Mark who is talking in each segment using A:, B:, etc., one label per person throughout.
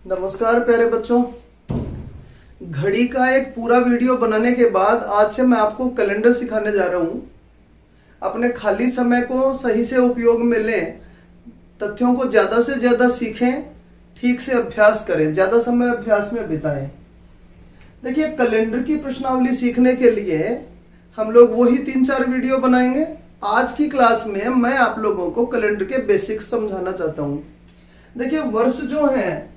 A: नमस्कार प्यारे बच्चों। घड़ी का एक पूरा वीडियो बनाने के बाद आज से मैं आपको कैलेंडर सिखाने जा रहा हूँ। अपने खाली समय को सही से उपयोग में लें, तथ्यों को ज़्यादा से ज़्यादा सीखें, ठीक से अभ्यास करें, ज़्यादा समय अभ्यास में बिताएं। देखिए, कैलेंडर की प्रश्नावली सीखने के लिए हम लोग वही 3-4 वीडियो बनाएंगे। आज की क्लास में मैं आप लोगों को कैलेंडर के बेसिक्स समझाना चाहता हूँ। देखिए, वर्ष जो हैं,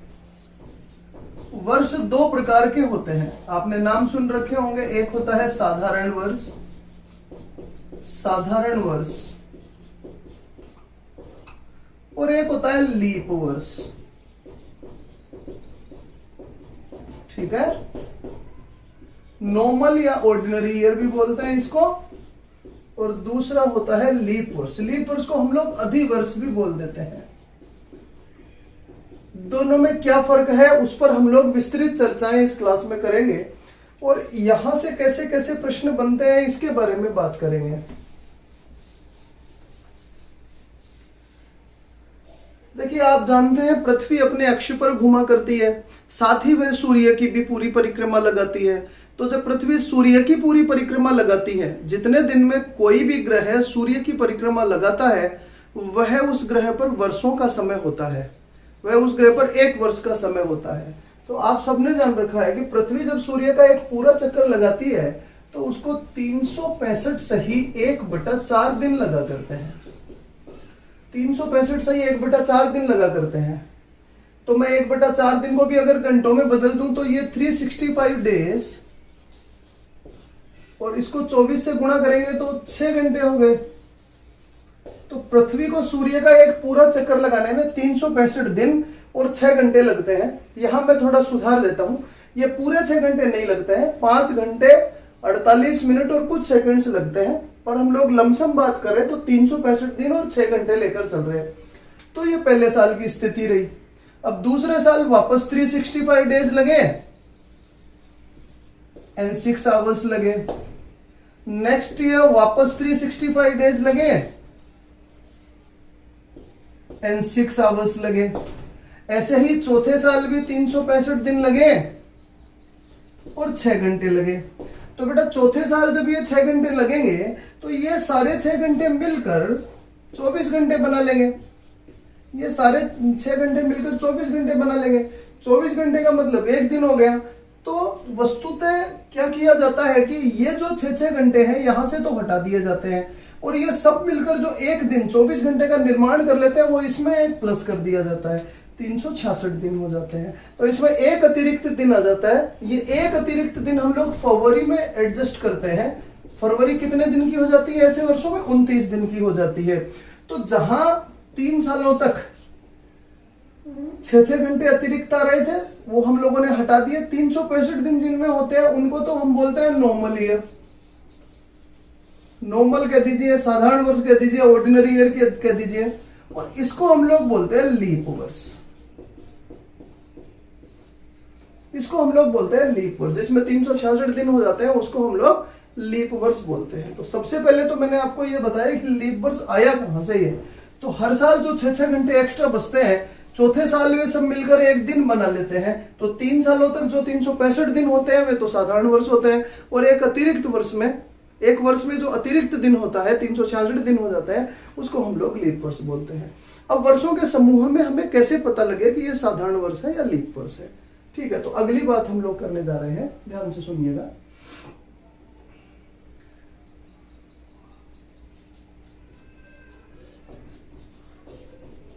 A: वर्ष 2 प्रकार के होते हैं। आपने नाम सुन रखे होंगे। एक होता है साधारण वर्ष, साधारण वर्ष, और एक होता है लीप वर्ष। ठीक है, नॉर्मल या ऑर्डिनरी ईयर भी बोलते हैं इसको, और दूसरा होता है लीप वर्ष। लीप वर्ष को हम लोग अधिवर्ष भी बोल देते हैं। दोनों में क्या फर्क है उस पर हम लोग विस्तृत चर्चाएं इस क्लास में करेंगे, और यहां से कैसे कैसे प्रश्न बनते हैं इसके बारे में बात करेंगे। देखिए, आप जानते हैं पृथ्वी अपने अक्ष पर घूमा करती है, साथ ही वह सूर्य की भी पूरी परिक्रमा लगाती है। तो जब पृथ्वी सूर्य की पूरी परिक्रमा लगाती है, जितने दिन में कोई भी ग्रह सूर्य की परिक्रमा लगाता है, वह उस ग्रह पर वर्षों का समय होता है, वह उस ग्रह पर 1 वर्ष का समय होता है। तो आप सबने जान रखा है कि पृथ्वी जब सूर्य का एक पूरा चक्कर लगाती है तो उसको 365 सही 1/4 दिन लगा करते हैं। 365 सही 1/4 दिन लगा करते हैं। तो मैं 1/4 दिन को भी अगर घंटों में बदल दूं तो ये 365 डेज, और इसको 24 से गुणा करेंगे तो 6 घंटे हो गए। तो पृथ्वी को सूर्य का एक पूरा चक्कर लगाने में 365 दिन और 6 घंटे लगते हैं। यहां मैं थोड़ा सुधार देता हूं, ये पूरे 6 घंटे नहीं लगते हैं, 5 घंटे 48 मिनट और कुछ सेकंड्स लगते हैं। पर हम लोग लमसम बात करें तो 365 दिन और 6 घंटे लेकर चल रहे हैं। तो ये पहले साल की स्थिति रही। अब दूसरे साल वापस 365 डेज लगे एंड 6 आवर्स लगे। नेक्स्ट ईयर वापस 365 डेज लगे एंड 6 आवर्स लगे। ऐसे ही चौथे साल भी 365 दिन लगे और 6 घंटे लगे। तो बेटा, चौथे साल जब ये 6 घंटे लगेंगे तो ये सारे 6 घंटे मिलकर 24 घंटे बना लेंगे। ये सारे 6 घंटे मिलकर 24 घंटे बना लेंगे। 24 घंटे का मतलब 1 दिन हो गया। तो वस्तुतः क्या किया जाता है कि ये जो 6-6 घंटे हैं यहां से तो हटा दिए जाते हैं, और ये सब मिलकर जो 1 दिन 24 घंटे का निर्माण कर लेते हैं वो इसमें एक प्लस कर दिया जाता है, 366 दिन हो जाते हैं। तो इसमें एक अतिरिक्त दिन आ जाता है। ये एक अतिरिक्त दिन हम लोग फरवरी में एडजस्ट करते हैं। फरवरी कितने दिन की हो जाती है ऐसे वर्षों में? 29 दिन की हो जाती है। तो जहां 3 सालों तक 6-6 घंटे अतिरिक्त आ रहे थे वो हम लोगों ने हटा दिए। 365 दिन जिनमें होते हैं उनको तो हम बोलते हैं नॉर्मल ईयर। नॉर्मल कह दीजिए, साधारण वर्ष कह दीजिए, ऑर्डिनरी ईयर कह दीजिए, और इसको हम लोग बोलते हैं लीप वर्ष। इसको हम लोग बोलते हैं लीप वर्ष। जिसमें 366 दिन हो जाते हैं उसको हम लोग लीप वर्ष बोलते हैं। तो सबसे पहले तो मैंने आपको यह बताया कि लीप वर्ष आया कहां से है। तो हर साल जो 6-6 घंटे एक्स्ट्रा बचते हैं, चौथे साल में सब मिलकर 1 दिन बना लेते हैं। तो 3 सालों तक जो 365 दिन होते हैं वे तो साधारण वर्ष होते हैं, और एक अतिरिक्त वर्ष में, एक वर्ष में जो अतिरिक्त दिन होता है 366 दिन हो जाता है, उसको हम लोग लीप वर्ष बोलते हैं। अब वर्षों के समूह में हमें कैसे पता लगे कि ये साधारण वर्ष है या लीप वर्ष है? ठीक है, तो अगली बात हम लोग करने जा रहे हैं, ध्यान से सुनिएगा।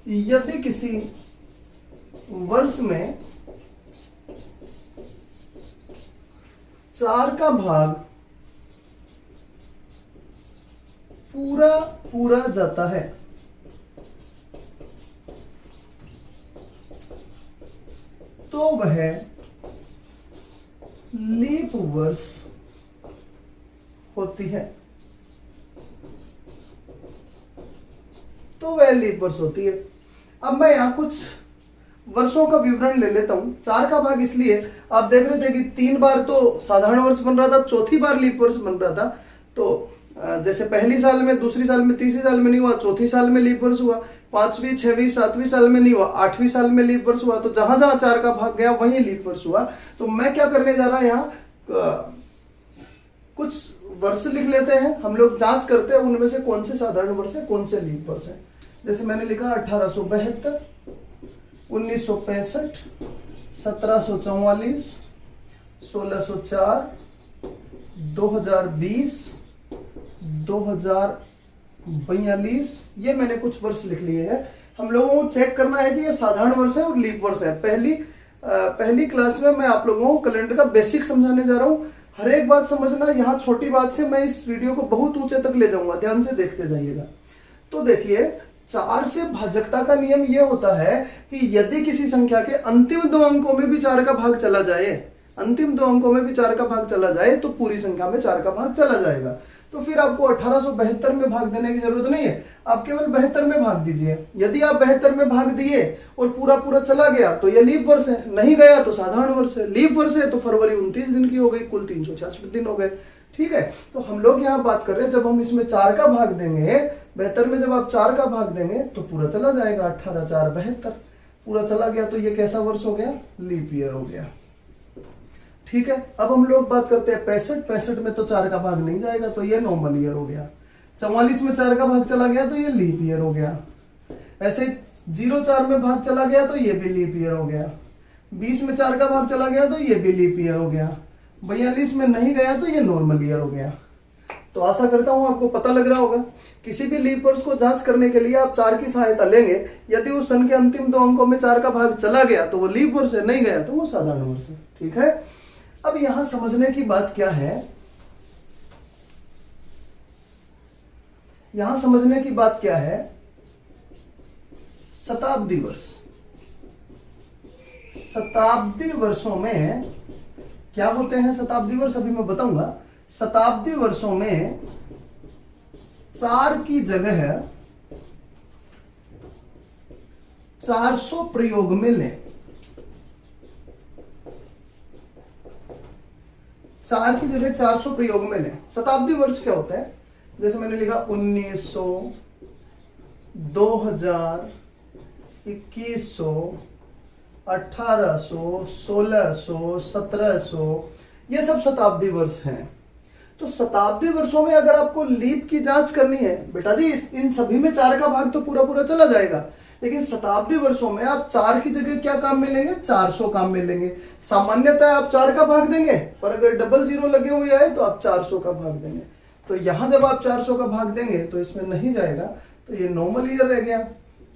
A: यदि किसी वर्ष में 4 का भाग पूरा जाता है तो वह लीप वर्ष होती है। तो वह लीप वर्ष होती है। अब मैं यहां कुछ वर्षों का विवरण ले लेता हूं। 4 का भाग इसलिए, आप देख रहे थे कि 3 बार तो साधारण वर्ष बन रहा था, चौथी बार लीप वर्ष बन रहा था। तो जैसे पहली साल में, दूसरी साल में, तीसरी साल में नहीं हुआ, चौथी साल में लीप वर्ष हुआ, 5वीं 6वीं 7वीं साल में नहीं हुआ, 8वीं साल में लीप वर्ष हुआ। तो जहां जहां 4 का भाग गया वहीं लीप वर्ष हुआ। तो मैं क्या करने जा रहा यहाँ, कुछ वर्ष लिख लेते हैं, हम लोग जांच करते हैं उनमें से कौन से साधारण वर्ष है, कौन से लीप वर्ष है। जैसे मैंने लिखा 1872, 1965, 1744, 1604, 2020, 2042, ये मैंने कुछ वर्ष लिख लिए हैं। हम लोगों को चेक करना है कि ये साधारण वर्ष है और लीप वर्ष है। पहली क्लास में मैं आप लोगों को कैलेंडर का बेसिक समझाने जा रहा हूं। हर एक बात समझना, यहाँ छोटी बात से मैं इस वीडियो को बहुत ऊंचे तक ले जाऊंगा, ध्यान से देखते जाइएगा। तो देखिए, 4 से भाजकता का नियम यह होता है कि यदि किसी संख्या के अंतिम 2 अंकों में भी 4 का भाग चला जाए, अंतिम 2 अंकों में भी 4 का भाग चला जाए, तो पूरी संख्या में 4 का भाग चला जाएगा। तो फिर आपको 1872 में भाग देने की जरूरत नहीं है, आप केवल 72 में भाग दीजिए। यदि आप 72 में भाग दिए और पूरा पूरा चला गया तो ये लीप वर्ष है, नहीं गया तो साधारण वर्ष है। लीप वर्ष है तो फरवरी 29 दिन की हो गई, कुल 366 दिन हो गए। ठीक है, तो हम लोग यहाँ बात कर रहे हैं, जब हम इसमें 4 का भाग देंगे, 72 में जब आप 4 का भाग देंगे तो पूरा चला जाएगा, 18 4 72, पूरा चला गया तो ये कैसा वर्ष हो गया, लीप ईयर हो गया। ठीक है, अब हम लोग बात करते हैं 65 में तो 4 का भाग नहीं जाएगा, तो ये नॉर्मल ईयर हो गया। 44 में 4 का भाग चला गया तो ये लीप ईयर हो गया। ऐसे 04 में भाग चला गया तो ये भी लीप ईयर हो गया। 20 में 4 का भाग चला गया तो ये भी लीप ईयर हो गया। 42 में नहीं गया तो ये नॉर्मल ईयर हो गया। तो आशा करता हूं आपको पता लग रहा होगा। किसी भी लीप वर्ष को जांच करने के लिए आप 4 की सहायता लेंगे। यदि उस सन के अंतिम 2 अंकों में 4 का भाग चला गया तो वो लीप वर्ष है, नहीं गया तो वो साधारण वर्ष है। ठीक है, अब यहां समझने की बात क्या है, यहां समझने की बात क्या है, शताब्दी वर्ष। शताब्दी वर्षों में क्या होते हैं शताब्दी वर्ष, अभी मैं बताऊंगा। शताब्दी वर्षों में 4 की जगह 400 प्रयोग में लें। 4 की जगह 400 प्रयोग में लें। शताब्दी वर्ष क्या होता है, जैसे मैंने लिखा 1900, 2000, 2100, 1800, 1600, 1700, ये सब शताब्दी वर्ष हैं। तो शताब्दी वर्षों में अगर आपको लीप की जांच करनी है, बेटा जी इन सभी में 4 का भाग तो पूरा पूरा चला जाएगा, लेकिन शताब्दी वर्षों में आप 4 की जगह क्या काम में लेंगे, 400 काम में लेंगे। सामान्यतः आप 4 का भाग देंगे, पर अगर डबल 0 लगे हुए आए तो आप 400 का भाग देंगे। तो यहां जब आप 400 का भाग देंगे तो इसमें नहीं जाएगा तो ये नॉर्मल ईयर रह गया,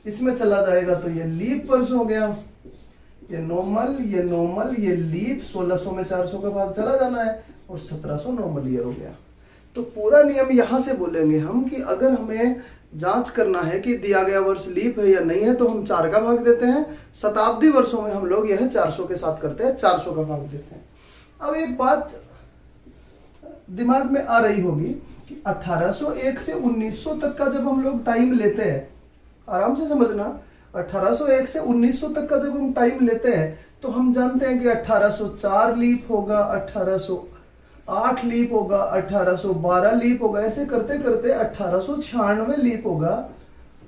A: इसमें चला जाएगा तो ये लीप वर्ष हो गया। ये नॉर्मल, ये लीप। 1600 में 400 का भाग चला जाना है और 1700 नॉर्मल ईयर हो गया। तो पूरा नियम यहां से बोलेंगे हम कि अगर हमें जांच करना है कि दिया गया वर्ष लीप है या नहीं है तो हम 4 का भाग देते हैं। शताब्दी वर्षों में हम लोग यह 400 के साथ करते हैं, 400 का भाग देते हैं। अब एक बात दिमाग में आ रही होगी कि 1801 से 1900 तक का जब हम लोग टाइम लेते हैं, आराम से समझना, 1801 से 1900 तक का जब हम टाइम लेते हैं तो हम जानते हैं कि 1804 लीप होगा, 1808 लीप होगा, 1812 लीप होगा, ऐसे करते करते 1896 लीप होगा।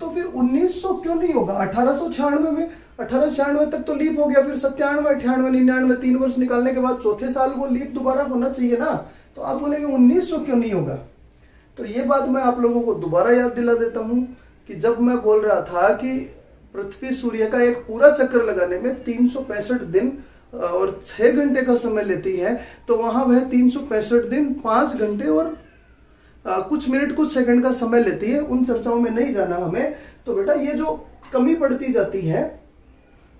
A: तो फिर 1900 क्यों नहीं होगा? 1896 में, 1896 तक तो लीप हो गया, फिर 97, 98, 99, 3 वर्ष निकालने के बाद चौथे साल वो लीप दोबारा होना चाहिए ना। तो आप बोलेंगे 1900 क्यों नहीं होगा? तो ये बात मैं आप लोगों को दोबारा याद दिला देता हूं कि जब मैं बोल रहा था कि पृथ्वी सूर्य का एक पूरा चक्कर लगाने में 365 दिन और 6 घंटे का समय लेती है, तो वहां वह 365 दिन 5 घंटे और कुछ मिनट कुछ सेकंड का समय लेती है। उन चर्चाओं में नहीं जाना हमें। तो बेटा ये जो कमी पड़ती जाती है,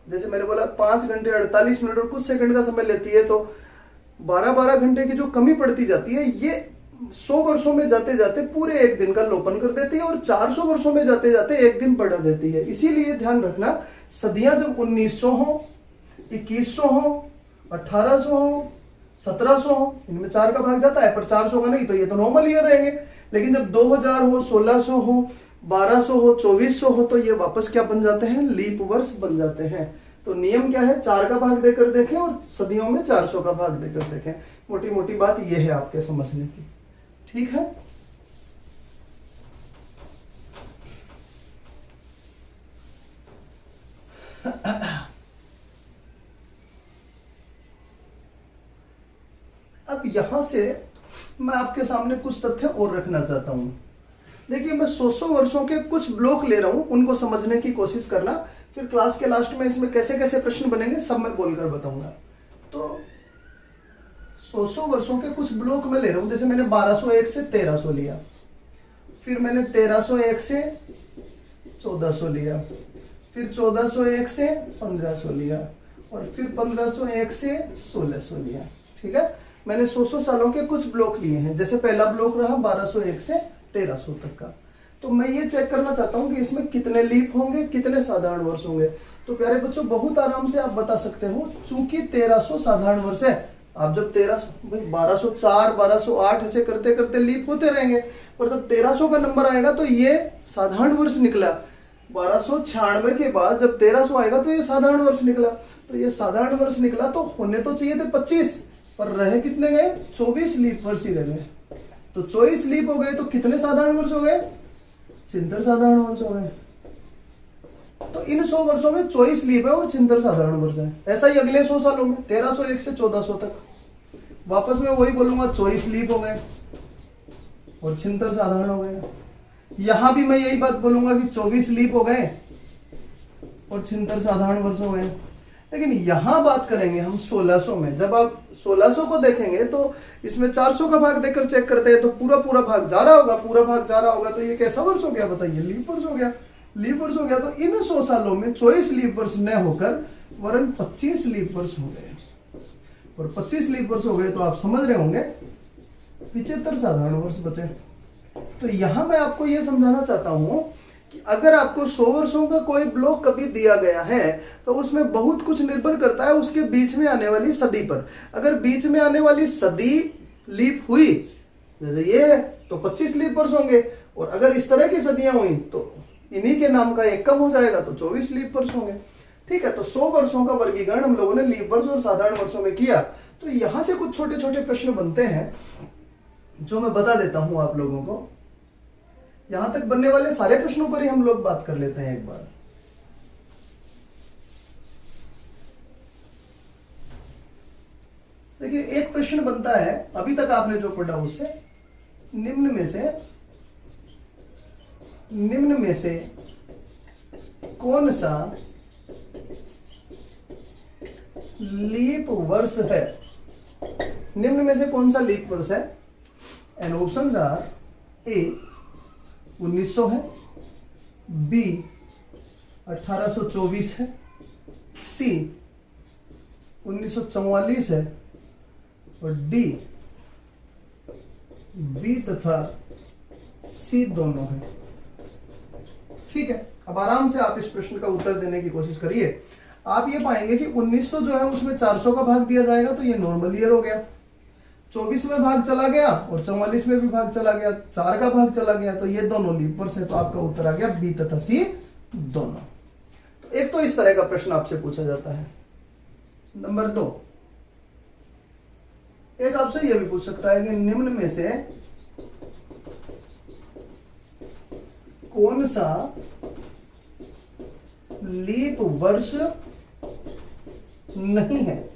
A: जैसे मैंने बोला 5 घंटे 48 मिनट और कुछ सेकंड का समय लेती है, तो 12-12 घंटे की जो कमी पड़ती जाती है, ये 100 वर्षों में जाते जाते पूरे एक दिन का लोपन कर देती है और 400 वर्षों में जाते जाते एक दिन बढ़ा देती है। इसीलिए ध्यान रखना, सदियां जब 1900 हो, 2100 हो, 1800 हो, 1700 हो, इनमें 4 का भाग जाता है, पर 400 का नहीं, तो ये तो नॉर्मल ईयर रहेंगे। लेकिन जब 2000 हो, 1600 हो, 1200 हो, 2400 हो, तो ये वापस क्या बन जाते हैं? लीप वर्ष बन जाते हैं। तो नियम क्या है? 4 का भाग देकर देखें और सदियों में 400 का भाग देकर देखें। मोटी मोटी बात ये है आपके समझने की। ठीक है, अब यहां से मैं आपके सामने कुछ तथ्य और रखना चाहता हूं। देखिए, मैं 100 वर्षों के कुछ ब्लॉक ले रहा हूं, उनको समझने की कोशिश करना, फिर क्लास के लास्ट में इसमें कैसे कैसे प्रश्न बनेंगे सब मैं बोलकर बताऊंगा। तो 100 वर्षों के कुछ ब्लॉक में ले रहा हूं, जैसे मैंने 1201 से 1300 लिया, फिर मैंने 1301 से 1400 लिया, फिर 1401 से 1500 लिया, और फिर 1501 से 1600 लिया। ठीक है, मैंने 100 सालों के कुछ ब्लॉक लिए हैं। जैसे पहला ब्लॉक रहा 1201 से 1300 तक का, तो मैं ये चेक करना चाहता हूं कि इसमें कितने लीप होंगे, कितने साधारण वर्ष होंगे। तो प्यारे बच्चों, बहुत आराम से आप बता सकते हो, चूंकि 1300 साधारण वर्ष है, आप जब 1204 1208 ऐसे करते करते लीप होते रहेंगे, पर जब 1300 का नंबर आएगा तो ये साधारण वर्ष निकला। 1296 के बाद जब 1300 आएगा तो ये साधारण वर्ष निकला। तो ये साधारण वर्ष निकला, तो होने तो चाहिए थे 25, पर रहे कितने गए? 24 लीप वर्ष ही रह गए। तो 24 लीप हो गए तो कितने साधारण वर्ष हो गए? 76 साधारण वर्ष हो गए। तो इन 100 वर्षों में 24 लीप है और 76 साधारण वर्ष है। ऐसा ही अगले 100 सालों में 1301 से 1400 तक वापस में वही बोलूंगा, 24 लीप हो गए और 76 साधारण हो गए। यहां भी मैं यही बात बोलूंगा कि 24 लीप हो गए और 76 साधारण वर्ष हो गए। लेकिन यहां बात करेंगे हम 1600 में। जब आप 1600 को देखेंगे तो इसमें 400 का भाग देकर चेक करते हैं तो पूरा भाग जा रहा होगा, पूरा भाग जा रहा होगा। तो ये कैसा वर्ष हो गया बताइए? लीप वर्ष हो गया। लीप वर्ष हो गया तो इन 100 सालों में 24 लीप वर्ष न होकर वरन 25 लीप वर्ष हो गए। और 25 लीप वर्ष हो गए तो आप समझ रहे होंगे 75 साधारण वर्ष बचे। तो यहां मैं आपको यह समझाना चाहता हूं कि अगर आपको 100 वर्षों का कोई ब्लॉक कभी दिया गया है तो उसमें बहुत कुछ निर्भर करता है उसके बीच में आने वाली सदी पर। अगर बीच में आने वाली सदी लीप हुई, जैसे ये है, तो 25 लीप वर्ष होंगे, और अगर इस तरह की सदियां हुई तो इन्हीं के नाम का एक कम हो जाएगा तो 24 लीप वर्ष होंगे। ठीक है, तो 100 वर्षों का वर्गीकरण हम लोगों ने लीप वर्ष और साधारण वर्षों में किया। तो यहां से कुछ छोटे छोटे प्रश्न बनते हैं जो मैं बता देता हूं आप लोगों को। यहां तक बनने वाले सारे प्रश्नों पर ही हम लोग बात कर लेते हैं एक बार। देखिए, एक प्रश्न बनता है अभी तक आपने जो पढ़ा उससे, निम्न में से कौन सा लीप वर्ष है? निम्न में से कौन सा लीप वर्ष है? एंड ऑप्शंस आर: ए 1900 है, बी 1824 है, सी 1944 है, और डी बी तथा सी दोनों है। ठीक है, अब आराम से आप इस प्रश्न का उत्तर देने की कोशिश करिए। आप ये पाएंगे कि 1900 जो है उसमें 400 का भाग दिया जाएगा तो ये नॉर्मल ईयर हो गया। 24 में भाग चला गया और 44 में भी भाग चला गया, 4 का भाग चला गया, तो ये दोनों लीप वर्ष है। तो आपका उत्तर आ गया बी तथा सी दोनों। तो एक तो इस तरह का प्रश्न आपसे पूछा जाता है। नंबर 2, एक आपसे यह भी पूछ सकता है कि निम्न में से कौन सा लीप वर्ष नहीं है?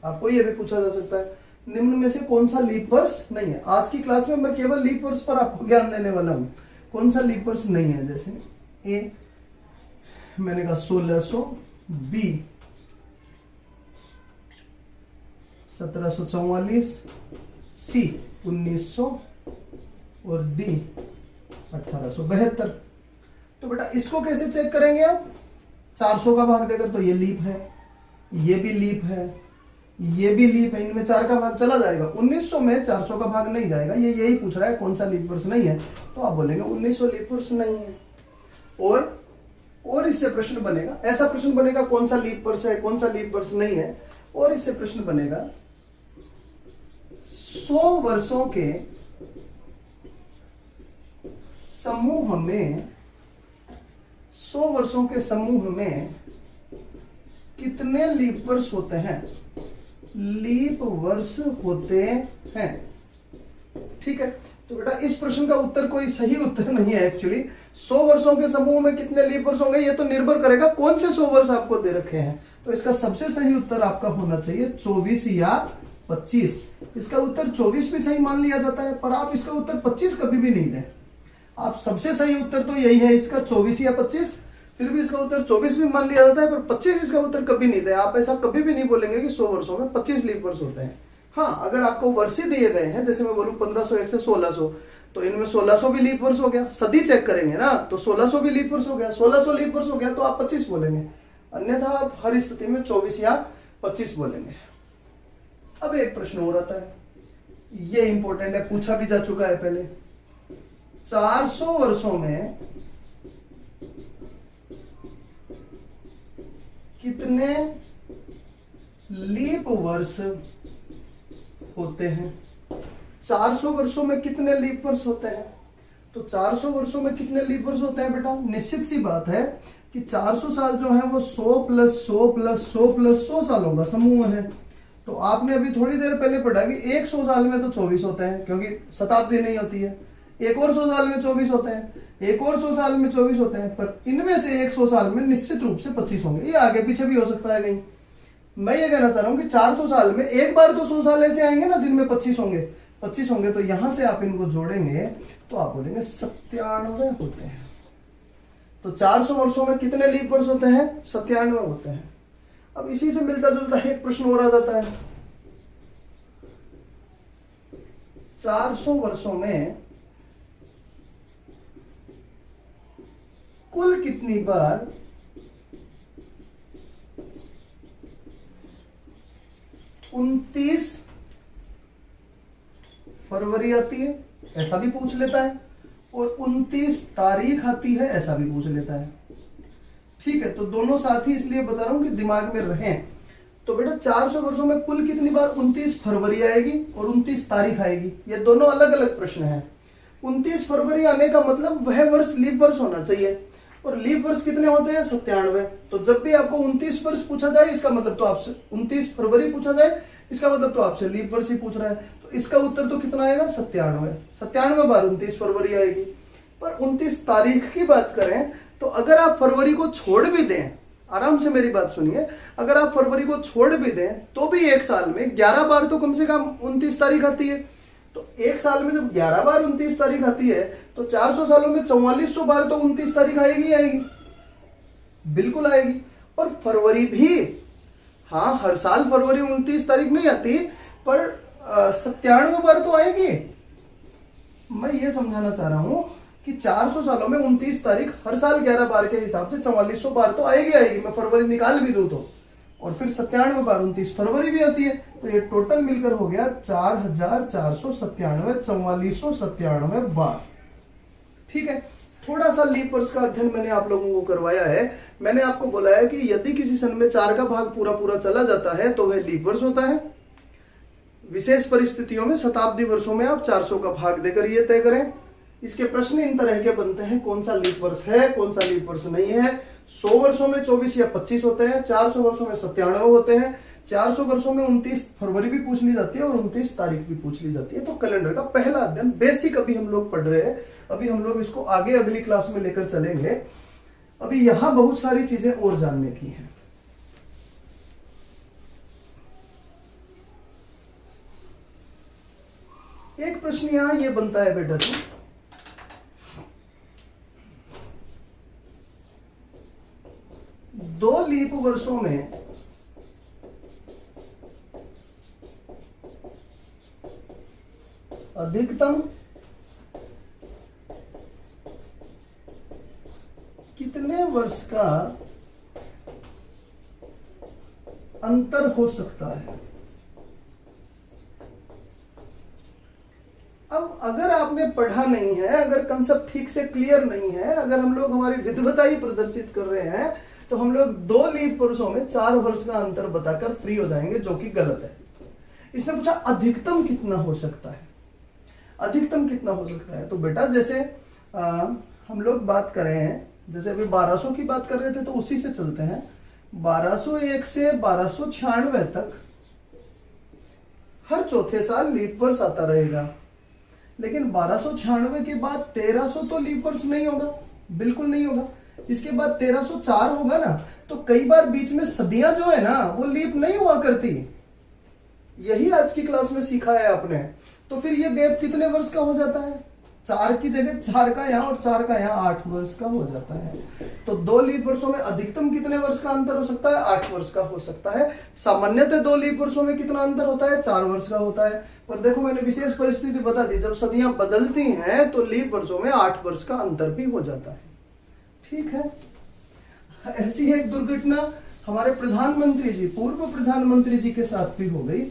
A: आपको यह भी पूछा जा सकता है निम्न में से कौन सा लीप वर्ष नहीं है। आज की क्लास में मैं केवल लीप वर्ष पर आपको ज्ञान देने वाला हूं। कौन सा लीप वर्ष नहीं है? जैसे ए मैंने कहा 1600, बी 1744, सी 1900 और डी 1872। तो बेटा इसको कैसे चेक करेंगे आप? 400 का भाग देकर तो ये लीप है, ये भी लीप है, ये भी लीप है, इनमें 4 का भाग चला जाएगा। 1900 में 400 का भाग नहीं जाएगा। ये यही पूछ रहा है कौन सा लीप वर्ष नहीं है, तो आप बोलेंगे 1900 लीप वर्ष नहीं है। और इससे प्रश्न बनेगा, ऐसा प्रश्न बनेगा कौन सा लीप वर्ष है, कौन सा लीप वर्ष नहीं है। और इससे प्रश्न बनेगा 100 वर्षों के समूह में, 100 वर्षों के समूह में कितने लीप वर्ष होते हैं? लीप वर्ष होते हैं। ठीक है, तो बेटा इस प्रश्न का उत्तर कोई सही उत्तर नहीं है एक्चुअली। 100 वर्षों के समूह में कितने लीप वर्ष होंगे ये तो निर्भर करेगा कौन से 100 वर्ष आपको दे रखे हैं। तो इसका सबसे सही उत्तर आपका होना चाहिए 24 या 25, इसका उत्तर 24 भी सही मान लिया जाता है, पर आप इसका उत्तर 25 कभी भी नहीं दें। आप सबसे सही उत्तर तो यही है इसका 24 या 25, फिर भी इसका उत्तर 24 भी मान लिया जाता है, पर 25 इसका उत्तर कभी नहीं दें। आप ऐसा कभी भी नहीं बोलेंगे कि 100 वर्षों में 25 लीप वर्ष होते हैं। हाँ, अगर आपको वर्ष दिए गए हैं, जैसे मैं बोलूं 1501 से 1600, तो इनमें 1600 भी लीप वर्ष हो गया, सदी चेक करेंगे ना, तो 1600 भी लीप वर्ष हो गया, 1600 लीप वर्ष हो गया, तो आप 25 बोलेंगे, अन्यथा आप हर स्थिति में 24 या 25 बोलेंगे। अब एक प्रश्न और आता है, ये इंपॉर्टेंट है, पूछा भी जा चुका है पहले। 400 वर्षों में कितने लीप वर्ष होते हैं? 400 वर्षों में कितने लीप वर्ष होते हैं? तो 400 वर्षों में कितने लीप वर्ष होते हैं बेटा? निश्चित सी बात है कि 400 साल जो है वो 100 प्लस 100 प्लस 100 प्लस 100 सालों का समूह है। तो आपने अभी थोड़ी देर पहले पढ़ा कि 100 साल में तो 24 होते हैं, क्योंकि शताब्दी नहीं होती है। एक और 100 साल में 24 होते हैं, एक और 100 साल में 24 होते हैं, पर इनमें से 100 साल में निश्चित रूप से 25 होंगे। ये आगे पीछे भी हो सकता है कहीं। मैं ये कहना चाह रहा हूं कि 400 साल में एक बार तो 100 साल ऐसे आएंगे ना जिनमें 25 होंगे, तो यहां से आप इनको जोड़ेंगे तो आप बोलेंगे 97 होते हैं। तो 400 वर्षों में कितने लीप वर्ष होते हैं? 97 होते हैं। अब इसी से मिलता जुलता एक प्रश्न और आ जाता है, 400 वर्षों में कुल कितनी बार उनतीस फरवरी आती है? ऐसा भी पूछ लेता है। और 29 तारीख आती है? ऐसा भी पूछ लेता है। ठीक है, तो दोनों साथ ही इसलिए बता रहा हूं कि दिमाग में रहें। तो बेटा 400 वर्षों में कुल कितनी बार 29 फरवरी आएगी और 29 तारीख आएगी? ये दोनों अलग अलग प्रश्न हैं। 29 फरवरी आने का मतलब वह वर्ष लीप वर्ष होना चाहिए, और लीप वर्ष कितने होते हैं? 97। तो जब भी आपको 29 वर्ष पूछा जाए, इसका मतलब तो आपसे 29 फरवरी पूछा जाए, इसका मतलब तो आपसे लीप वर्ष ही पूछ रहा है। तो इसका उत्तर तो कितना आएगा? 97। 97 बार 29 फरवरी आएगी। पर 29 तारीख की बात करें तो अगर आप फरवरी को छोड़ भी दें, आराम से मेरी बात सुनिए, अगर आप फरवरी को छोड़ भी दें तो भी एक साल में 11 बार तो कम से कम 29 तारीख आती है। तो एक साल में जब 11 बार 29 तारीख आती है तो 400 सालों में 4400 बार तो 29 तारीख आएगी आएगी, बिल्कुल आएगी। और फरवरी भी, हाँ, हर साल फरवरी 29 तारीख नहीं आती, पर 97 बार तो आएगी। मैं ये समझाना चाह रहा हूं कि 400 सालों में 29 तारीख हर साल 11 बार के हिसाब से 4400 बार तो आएगी। मैं फरवरी निकाल भी दूं तो, और फिर 97 बार 29 फरवरी भी आती है, तो ये टोटल मिलकर हो गया 4497, 4497 बार। ठीक है, थोड़ा सा लीप वर्ष का अध्ययन मैंने आप लोगों को करवाया है। मैंने आपको बोला है कि यदि किसी सन में 4 का भाग पूरा पूरा चला जाता है तो वह लीप वर्ष होता है। विशेष परिस्थितियों में शताब्दी वर्षों में आप 400 का भाग देकर ये तय करें। इसके प्रश्न इन तरह के बनते हैं, कौन सा लीप वर्ष है, कौन सा लीप वर्ष नहीं है। 100 वर्षों में 24 या 25 होते हैं, 400 वर्षों में 97 होते हैं, 400 वर्षों में 29 फरवरी भी पूछ ली जाती है और 29 तारीख भी पूछ ली जाती है। तो कैलेंडर का पहला अध्ययन बेसिक अभी हम लोग पढ़ रहे हैं। अभी हम लोग इसको आगे अगली क्लास में लेकर चलेंगे। अभी यहां बहुत सारी चीजें और जानने की हैं। एक प्रश्न यहां ये बनता है बेटा जी, दो लीप वर्षों में अधिकतम कितने वर्ष का अंतर हो सकता है? अब अगर आपने पढ़ा नहीं है, अगर कंसेप्ट ठीक से क्लियर नहीं है, अगर हम लोग हमारी विद्वता ही प्रदर्शित कर रहे हैं, तो हम लोग 2 लीप वर्षों में 4 वर्ष का अंतर बताकर फ्री हो जाएंगे, जो कि गलत है। इसने पूछा अधिकतम कितना हो सकता है, अधिकतम कितना हो सकता है। तो बेटा जैसे हम लोग बात कर रहे हैं, जैसे अभी 1200 की बात कर रहे थे, तो उसी से चलते हैं। 1201 से 1296 तक हर चौथे साल लीप वर्ष आता रहेगा। लेकिन 1296 के बाद 1300 तो लीप वर्ष नहीं होगा, बिल्कुल नहीं होगा। इसके बाद 1304 होगा ना, तो कई बार बीच में सदियां जो है ना वो लीप नहीं हुआ करती। यही आज की क्लास में सीखा है आपने। तो फिर ये गैप कितने वर्ष का हो जाता है? 4 की जगह 4 का यहाँ और 4 का यहाँ 8 वर्ष का हो जाता है। तो 2 लीप वर्षों में अधिकतम कितने वर्ष का अंतर हो सकता है? 8 वर्ष का हो सकता है। सामान्यतः 2 लीप वर्षों में कितना अंतर होता है? 4 वर्ष का होता है। पर देखो मैंने विशेष परिस्थिति बता दी, जब सदियां बदलती हैं तो लीप वर्षों में 8 वर्ष का अंतर भी हो जाता है। ठीक है। ऐसी है एक दुर्घटना हमारे प्रधानमंत्री जी, पूर्व प्रधानमंत्री जी के साथ भी हो गई।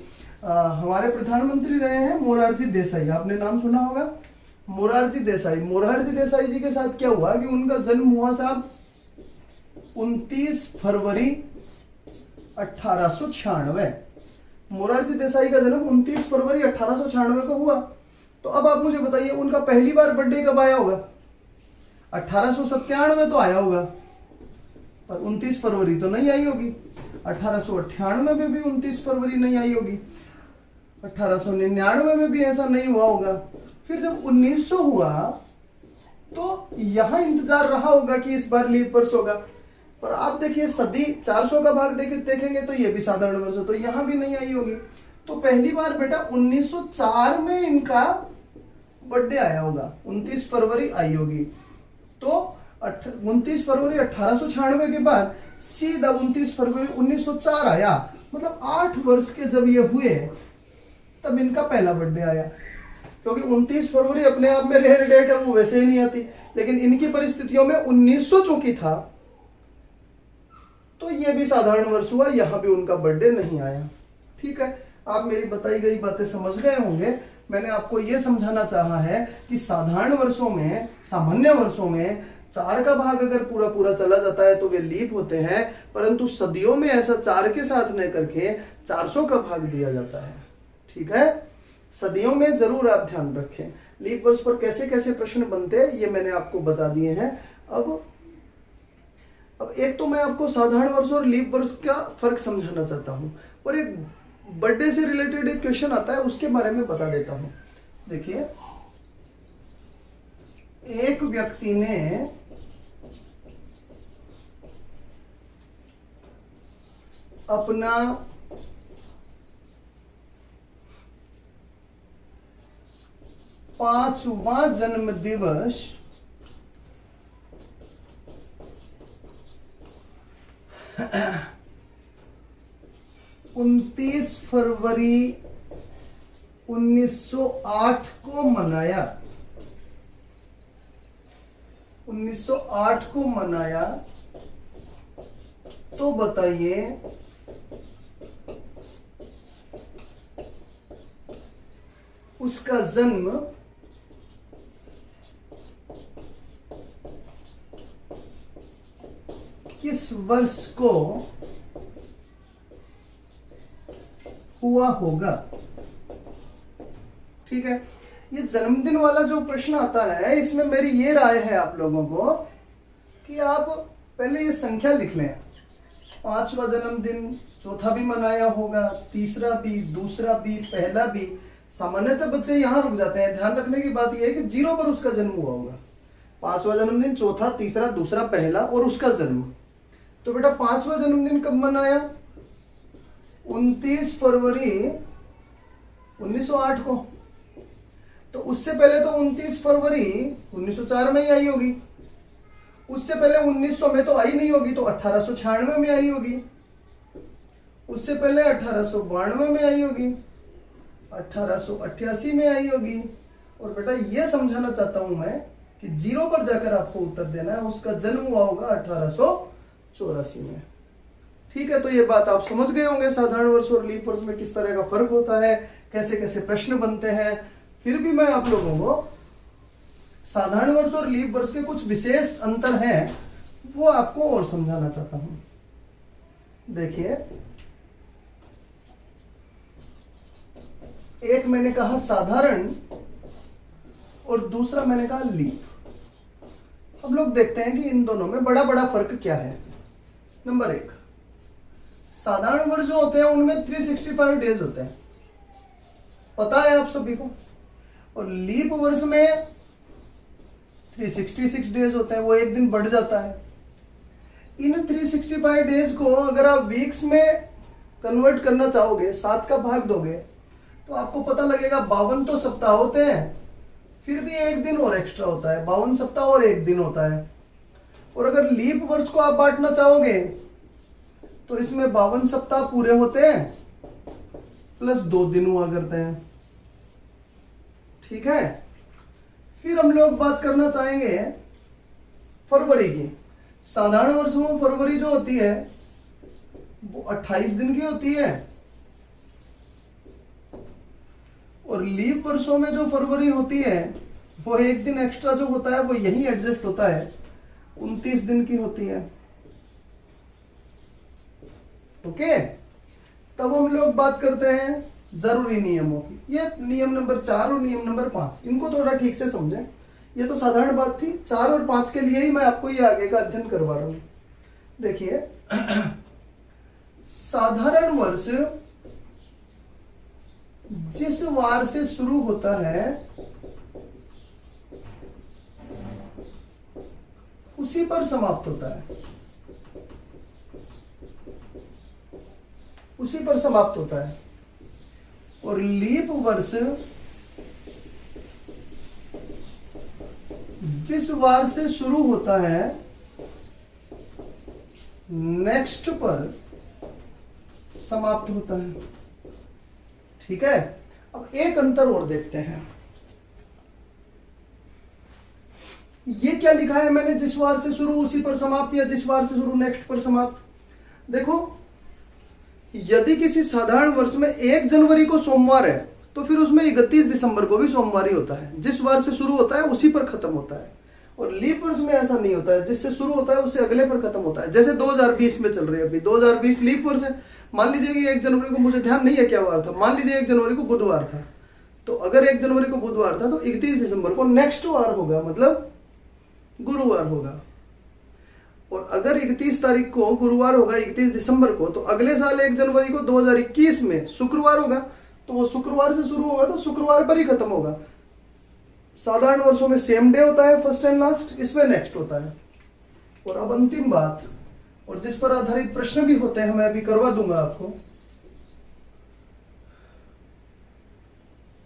A: हमारे प्रधानमंत्री रहे हैं मोरारजी देसाई, आपने नाम सुना होगा मोरारजी देसाई। मोरारजी देसाई जी के साथ क्या हुआ कि उनका जन्म हुआ साहब 29 फरवरी 1896। मोरारजी देसाई का जन्म 29 फरवरी 1896 को हुआ। तो अब आप मुझे बताइए उनका पहली बार बर्थडे कब आया होगा? 1897 तो आया होगा, पर 29 फरवरी तो नहीं आई होगी। 1898 में भी 29 फरवरी नहीं आई होगी। 1899 में भी ऐसा नहीं हुआ होगा। फिर जब 1900 हुआ तो यहां इंतजार रहा होगा कि इस बार लीप वर्ष होगा। पर आप देखिए सदी 400 का भाग देखेंगे तो ये भी साधारण वर्ष है, तो यहां भी नहीं आई होगी। तो पहली बार बेटा 1904 में इनका बर्थडे आया होगा, 29 फरवरी आई होगी। तो 29 फरवरी 1896 के बाद सीधा 29 फरवरी 1904 आया, मतलब 8 वर्ष के जब ये हुए तब इनका पहला बर्थडे आया। क्योंकि 29 फरवरी अपने आप में रेयर डेट है, वो वैसे ही नहीं आती, लेकिन इनकी परिस्थितियों में 1900 चूंकि था तो ये भी साधारण वर्ष हुआ, यहां भी उनका बर्थडे नहीं आया। ठीक है, आप मेरी बताई गई बातें समझ गए होंगे। मैंने आपको यह समझाना चाहा है कि साधारण वर्षों में, सामान्य वर्षों में 4 का भाग अगर पूरा पूरा चला जाता है तो वे लीप होते हैं, परंतु सदियों में ऐसा 4 के साथ न करके 400 का भाग दिया जाता है। ठीक है, सदियों में जरूर आप ध्यान रखें। लीप वर्ष पर कैसे कैसे प्रश्न बनते हैं ये मैंने आपको बता दिए हैं। अब एक तो मैं आपको साधारण वर्ष और लीप वर्ष का फर्क समझाना चाहता हूं, और एक बर्थडे से रिलेटेड एक क्वेश्चन आता है उसके बारे में बता देता हूं। देखिए, एक व्यक्ति ने अपना पांचवा जन्म दिवस 29 फरवरी 1908 को मनाया। 1908 को मनाया, तो बताइए उसका जन्म किस वर्ष को हुआ होगा? ठीक है, ये जन्मदिन वाला जो प्रश्न आता है इसमें मेरी ये राय है आप लोगों को कि आप पहले ये संख्या लिख लें। 5वां जन्मदिन, चौथा भी मनाया होगा, तीसरा भी, दूसरा भी, पहला भी। सामान्यतः बच्चे यहां रुक जाते हैं। ध्यान रखने की बात यह है कि 0 पर उसका जन्म हुआ होगा। 5वां जन्मदिन, चौथा, तीसरा, दूसरा, पहला और उसका जन्म। तो बेटा 5वां जन्मदिन कब मनाया? 29 फरवरी 1908 को। तो उससे पहले तो 29 फरवरी 1904 में ही आई होगी। उससे पहले 1900 में तो आई नहीं होगी, तो 1896 में आई होगी। उससे पहले 1892 में आई होगी, 1888 में आई होगी। और बेटा ये समझाना चाहता हूं मैं कि 0 पर जाकर आपको उत्तर देना है, उसका जन्म हुआ होगा 1884 में। ठीक है, तो ये बात आप समझ गए होंगे साधारण वर्ष और लीप वर्ष में किस तरह का फर्क होता है, कैसे कैसे प्रश्न बनते हैं। फिर भी मैं आप लोगों को साधारण वर्ष और लीप वर्ष के कुछ विशेष अंतर हैं वो आपको और समझाना चाहता हूं। देखिए, एक मैंने कहा साधारण और दूसरा मैंने कहा लीप। हम लोग देखते हैं कि इन दोनों में बड़ा बड़ा फर्क क्या है। नंबर 1, साधारण वर्ष जो होते हैं उनमें 365 डेज होते हैं, पता है आप सभी को। और लीप वर्ष में 366 डेज होते हैं, वो एक दिन बढ़ जाता है। इन 365 डेज को अगर आप वीक्स में कन्वर्ट करना चाहोगे, 7 का भाग दोगे तो आपको पता लगेगा 52 तो सप्ताह होते हैं, फिर भी एक दिन और एक्स्ट्रा होता है, 52 सप्ताह और एक दिन होता है। और अगर लीप वर्ष को आप बांटना चाहोगे तो इसमें 52 सप्ताह पूरे होते हैं प्लस 2 दिन हुआ करते हैं। ठीक है, फिर हम लोग बात करना चाहेंगे फरवरी की। साधारण वर्षों में फरवरी जो होती है वो 28 दिन की होती है, और लीप वर्षों में जो फरवरी होती है वो एक दिन एक्स्ट्रा जो होता है वो यही एडजस्ट होता है, 29 दिन की होती है। ओके, तब हम लोग बात करते हैं जरूरी नियमों की। ये नियम नंबर 4 और नियम नंबर 5, इनको थोड़ा ठीक से समझें। ये तो साधारण बात थी, 4 और 5 के लिए ही मैं आपको ये आगे का अध्ययन करवा रहा हूं। देखिए, साधारण वर्ष जिस वार से शुरू होता है उसी पर समाप्त होता है, उसी पर समाप्त होता है। और लीप वर्ष जिस वार से शुरू होता है नेक्स्ट पर समाप्त होता है। ठीक है, अब एक अंतर और देखते हैं। ये क्या लिखा है मैंने, जिस वार से शुरू उसी पर समाप्त, या जिस वार से शुरू नेक्स्ट पर समाप्त। देखो, यदि किसी साधारण वर्ष में 1 जनवरी को सोमवार है तो फिर उसमें 31 दिसंबर को भी सोमवार ही होता है। जिस वार से शुरू होता है उसी पर खत्म होता है। और लीप वर्ष में ऐसा नहीं होता है, जिससे शुरू होता है उससे अगले पर खत्म होता है। जैसे 2020 में चल रही है, अभी 2020 लीप वर्ष है। मान लीजिए कि 1 जनवरी को, मुझे ध्यान नहीं है क्या वार था, मान लीजिए 1 जनवरी को बुधवार था, तो अगर 1 जनवरी को बुधवार था तो 31 दिसंबर को नेक्स्ट वार होगा, मतलब गुरुवार होगा। और अगर 31 तारीख को गुरुवार होगा, 31 दिसंबर को, तो अगले साल 1 जनवरी को 2021 में शुक्रवार होगा, तो वो शुक्रवार से शुरू होगा तो शुक्रवार पर ही खत्म होगा। साधारण वर्षों में सेम डे होता है, फर्स्ट एंड लास्ट, इसमें नेक्स्ट होता है। और अब अंतिम बात, और जिस पर आधारित प्रश्न भी होते हैं, मैं अभी करवा दूंगा आपको।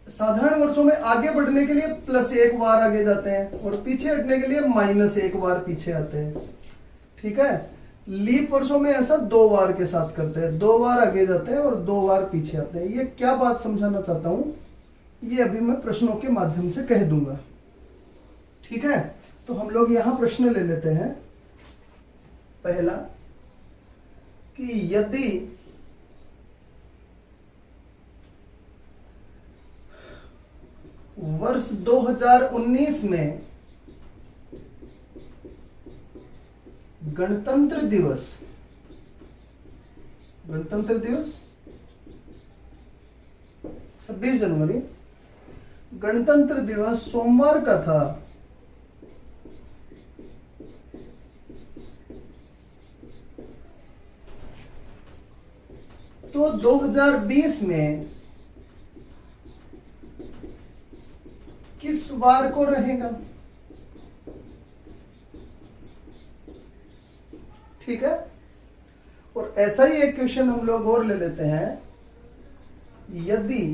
A: साधारण वर्षों में आगे बढ़ने के लिए +1 वार आगे जाते हैं और पीछे हटने के लिए -1 वार पीछे आते हैं। ठीक है, लीप वर्षों में ऐसा 2 वार के साथ करते हैं, 2 वार आगे जाते हैं और 2 वार पीछे आते हैं। ये क्या बात समझाना चाहता हूं, ये अभी मैं प्रश्नों के माध्यम से कह दूंगा। ठीक है, तो हम लोग यहां प्रश्न ले लेते हैं। पहला, कि यदि वर्ष 2019 में गणतंत्र दिवस 26 जनवरी गणतंत्र दिवस सोमवार का था, तो 2020 में किस वार को रहेगा। ठीक है, और ऐसा ही एक क्वेश्चन हम लोग और ले लेते हैं। यदि,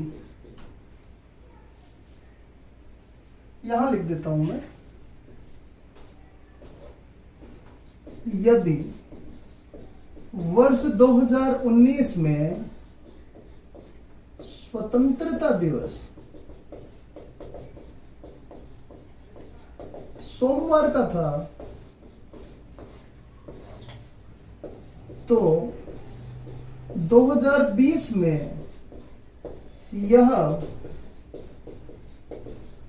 A: यहां लिख देता हूं मैं, यदि वर्ष 2019 में स्वतंत्रता दिवस सोमवार का था, तो 2020 में यह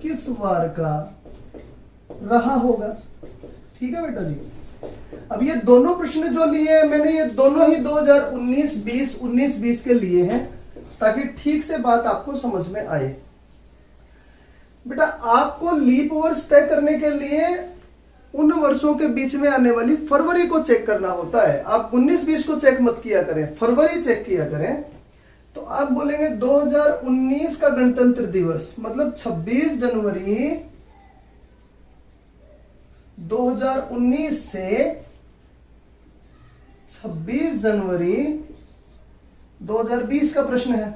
A: किस वार का रहा होगा। ठीक है बेटा जी, अब ये दोनों प्रश्न जो लिए हैं मैंने, ये दोनों ही 2019-20 19-20 के लिए हैं, ताकि ठीक से बात आपको समझ में आए। बेटा, आपको लीप वर्ष तय करने के लिए उन वर्षों के बीच में आने वाली फरवरी को चेक करना होता है। आप 19-20 को चेक मत किया करें, फरवरी चेक किया करें। तो आप बोलेंगे 2019 का गणतंत्र दिवस, मतलब 26 जनवरी 2019 से 26 जनवरी 2020 का प्रश्न है।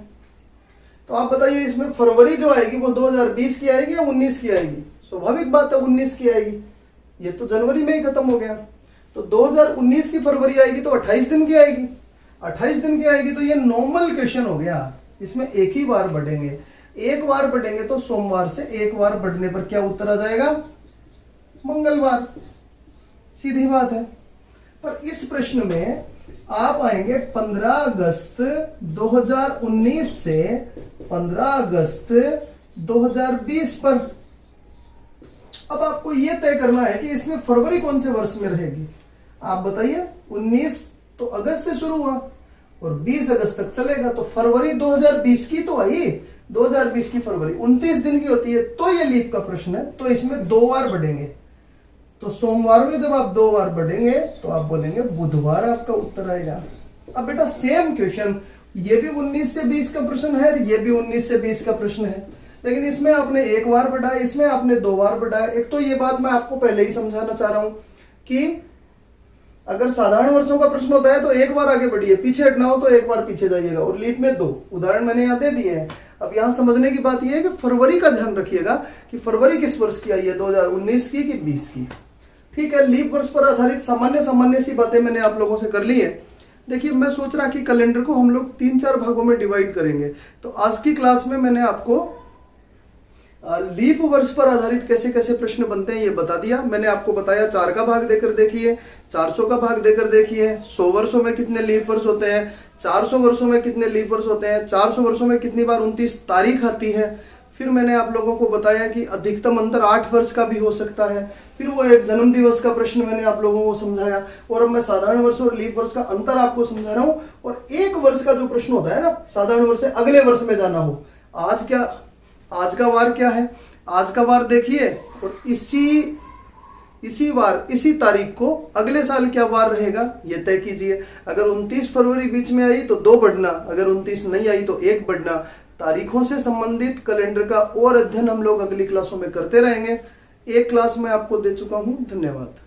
A: तो आप बताइए इसमें फरवरी जो आएगी वो 2020 की आएगी या 19 की आएगी? स्वाभाविक बात है 19 की आएगी, ये तो जनवरी में ही खत्म हो गया। तो 2019 की फरवरी आएगी तो 28 दिन की आएगी, 28 दिन की आएगी। तो ये नॉर्मल क्वेश्चन हो गया, इसमें एक ही बार बढ़ेंगे, एक बार बढ़ेंगे तो सोमवार से एक बार बढ़ने पर क्या उत्तर आ जाएगा? मंगलवार। सीधी बात है। पर इस प्रश्न में आप आएंगे 15 अगस्त 2019 से 15 अगस्त 2020 पर। अब आपको यह तय करना है कि इसमें फरवरी कौन से वर्ष में रहेगी। आप बताइए, 19 तो अगस्त से शुरू हुआ और 20 अगस्त तक चलेगा, तो फरवरी 2020 की तो आई, 2020 की फरवरी 29 दिन की होती है, तो ये लीप का प्रश्न है, तो इसमें 2 बार बढ़ेंगे। तो सोमवार में जब आप 2 बार बढ़ेंगे तो आप बोलेंगे बुधवार आपका उत्तर आएगा। अब बेटा सेम क्वेश्चन, ये भी 19 से 20 का प्रश्न है, ये भी 19 से 20 का प्रश्न है, लेकिन इसमें आपने 1 बार बढ़ाया, इसमें आपने 2 बार बढ़ाया। एक तो ये बात मैं आपको पहले ही समझाना चाह रहा हूं कि अगर साधारण वर्षों का प्रश्न होता है तो 1 बार आगे बढ़िए, पीछे हटना हो तो 1 बार पीछे जाइएगा, और लीप में 2 उदाहरण मैंने यहाँ दे दिए हैं। अब यहाँ समझने की बात यह है कि फरवरी का ध्यान रखिएगा कि फरवरी किस वर्ष की आई है, 2019 की कि 20 की। ठीक है, लीप वर्ष पर आधारित सामान्य सी बातें मैंने आप लोगों से कर ली है। देखिए, मैं सोच रहा कि कैलेंडर को हम लोग 3-4 भागों में डिवाइड करेंगे। तो आज की क्लास में मैंने आपको लीप वर्ष पर आधारित कैसे कैसे प्रश्न बनते हैं ये बता दिया। मैंने आपको बताया 4 का भाग देकर देखिए, 400 का भाग देकर देखिए, 100 वर्षों में कितने लीप वर्ष होते हैं, 400 वर्षों में कितने लीप वर्ष होते हैं, 400 वर्षों में कितनी बार 29 तारीख आती है। फिर मैंने आप लोगों को बताया कि अधिकतम अंतर 8 वर्ष का भी हो सकता है। फिर वो एक जन्म दिवस का प्रश्न मैंने आप लोगों को समझाया, और अब मैं साधारण वर्ष और लीप वर्ष का अंतर आपको समझा रहा हूं। और 1 वर्ष का जो प्रश्न होता है ना, साधारण वर्ष से अगले वर्ष में जाना हो, आज का वार क्या है, आज का वार देखिए, और इसी तारीख को अगले साल क्या वार रहेगा ये तय कीजिए। अगर 29 फरवरी बीच में आई तो 2 बढ़ना, अगर 29 नहीं आई तो 1 बढ़ना। तारीखों से संबंधित कैलेंडर का और अध्ययन हम लोग अगली क्लासों में करते रहेंगे। एक क्लास मैं आपको दे चुका हूं। धन्यवाद।